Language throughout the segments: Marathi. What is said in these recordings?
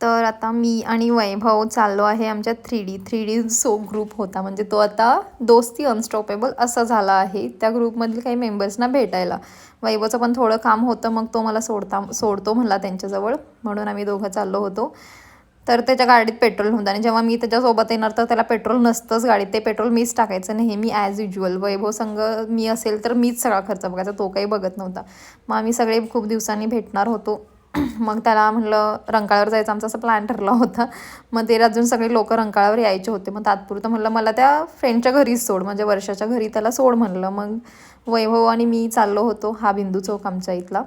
तर आता मी आणि वैभव चाललो आहे आमच्या 3D सो ग्रुप होता, म्हणजे तो आता दोस्ती अनस्टॉपेबल असा झाला आहे. त्या ग्रुपमधील काही मेंबर्सना भेटायला. वैभवचं पण थोडं काम होतं, मग तो मला सोडतो म्हणला त्यांच्याजवळ, म्हणून आम्ही दोघं चाललो होतो. तर त्याच्या गाडीत पेट्रोल नव्हतं आणि जेव्हा मी त्याच्यासोबत येणार तर त्याला पेट्रोल नसतंच गाडीत. ते पेट्रोल मीच टाकायचं नेहमी ॲज युज्युअल. वैभव संग मी असेल तर मीच सगळा खर्च बघायचा, तो काही बघत नव्हता. मग आम्ही सगळे खूप दिवसांनी भेटणार होतो. मग त्याला म्हणलं रंकाळ्यावर जायचं, आमचा असा प्लॅन ठरला होता. मग ते अजून सगळे लोक रंकाळ्यावर यायचे होते. मग तात्पुरतं म्हणलं मला त्या फ्रेंडच्या घरीच सोड, म्हणजे वर्षाच्या घरी त्याला सोड म्हणलं. मग वैभव आणि मी चाललो होतो. हा बिंदू चौक आमच्या इथला.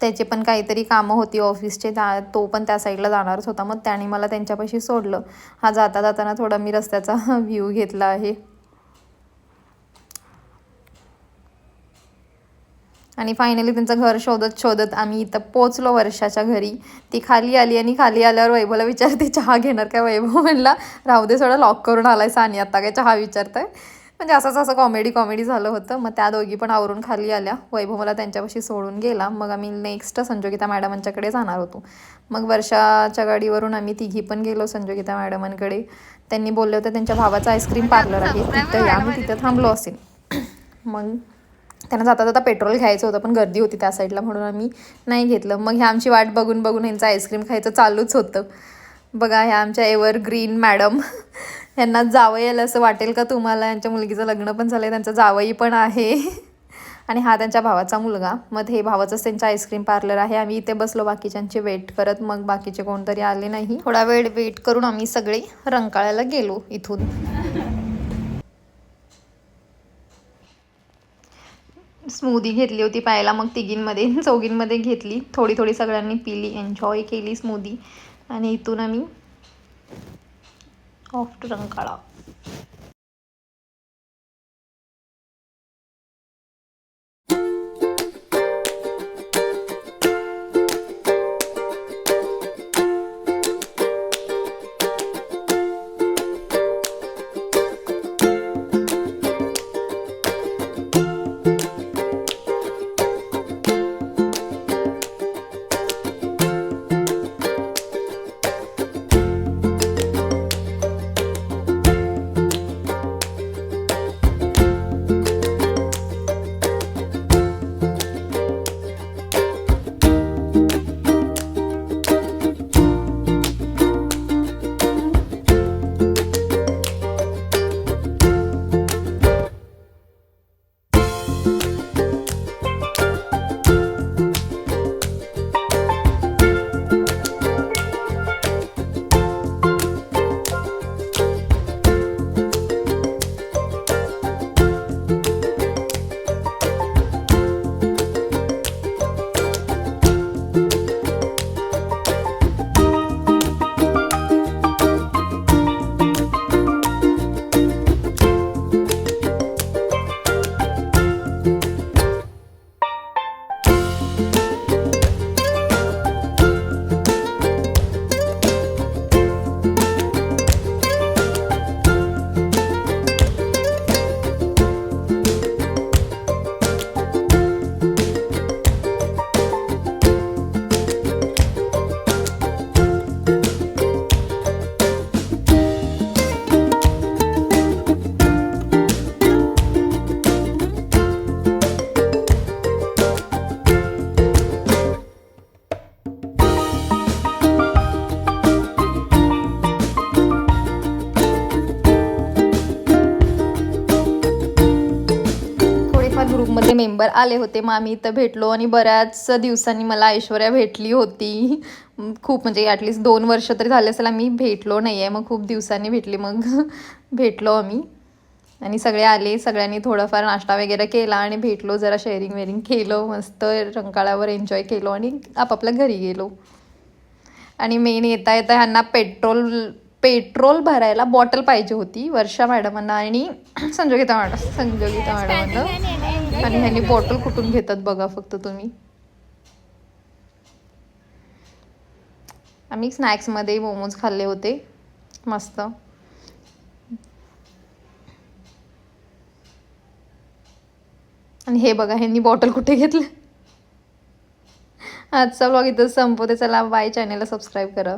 त्याचे पण काहीतरी कामं होती ऑफिसचे, तो पण त्या साईडला जाणारच होता. मग त्याने मला त्यांच्यापाशी सोडलं. हा जाता जाताना थोडा मी रस्त्याचा व्ह्यू घेतला आहे. आणि फायनली त्यांचं घर शोधत शोधत आम्ही इथं पोचलो वर्षाच्या घरी. ती खाली आली आणि खाली आल्यावर वैभवला विचारते चहा घेणार काय. वैभव म्हणला राहू दे, थोडा लॉक करून आलाय सानी, आता काय चहा विचारताय. म्हणजे असं कॉमेडी झालं होतं. मग त्या दोघी पण आवरून खाली आल्या. वैभव मला त्यांच्यापाशी सोडून गेला. मग आम्ही नेक्स्ट संजोगिता मॅडमांच्याकडे जाणार होतो. मग वर्षाच्या गाडीवरून आम्ही तिघी पण गेलो संजोगिता मॅडमांकडे. त्यांनी बोलले होते त्यांच्या भावाचं आईस्क्रीम पार्लर आहे तिथं या, आम्ही तिथं थांबलो असेल. मग त्यांना जाता जाता पेट्रोल घ्यायचं होतं, पण गर्दी होती त्या साईडला म्हणून आम्ही नाही घेतलं. मग ह्या आमची वाट बघून बघून ह्यांचं आईस्क्रीम खायचं चालूच होतं. बघा ह्या आमच्या एव्हरग्रीन मॅडम. ह्यांना जावं यायला असं वाटेल का तुम्हाला. यांच्या मुलगीचं लग्न पण झालं आहे, त्यांचं जावई पण आहे. आणि हा त्यांच्या भावाचा मुलगा. मग हे भावाचंच त्यांचं आईस्क्रीम पार्लर आहे. आम्ही इथे बसलो बाकीच्यांची वेट करत. मग बाकीचे कोणतरी आले नाही. थोडा वेळ वेट करून आम्ही सगळे रंकाळ्याला गेलो इथून. स्मूदी घेतली होती प्यायला, मग चौघींमध्ये घेतली. थोडी थोडी सगळ्यांनी पिली, एन्जॉय केली स्मूदी. आणि इथून आम्ही ऑफ टू रंकाळा. ग्रुपमध्ये मेंबर आले होते. मग आम्ही इथं भेटलो आणि बऱ्याच दिवसांनी मला ऐश्वर्या भेटली होती. खूप म्हणजे ॲटलिस्ट 2 वर्ष तरी झाले असेल आम्ही भेटलो नाही आहे. मग खूप दिवसांनी भेटली. मग भेटलो आम्ही आणि सगळे आले. सगळ्यांनी थोडंफार नाश्ता वगैरे केला आणि भेटलो, जरा शेअरिंग केलं, मस्त रंकाळ्यावर एन्जॉय केलो आणि आपापल्या घरी गेलो. आणि मेन येता येता ह्यांना पेट्रोल भरायला बॉटल पाहिजे होती वर्षा मॅडमांना आणि संजोगिता मॅडमांना. आणि ह्यांनी बॉटल कुठून घेतात बघा फक्त तुम्ही. आम्ही स्नॅक्समध्ये मोमोज खाल्ले होते मस्त. आणि हे बघा ह्यांनी बॉटल कुठे घेतलं. आजचा ब्लॉग इथं संपवते. चला बाय. चॅनलला सबस्क्राईब करा.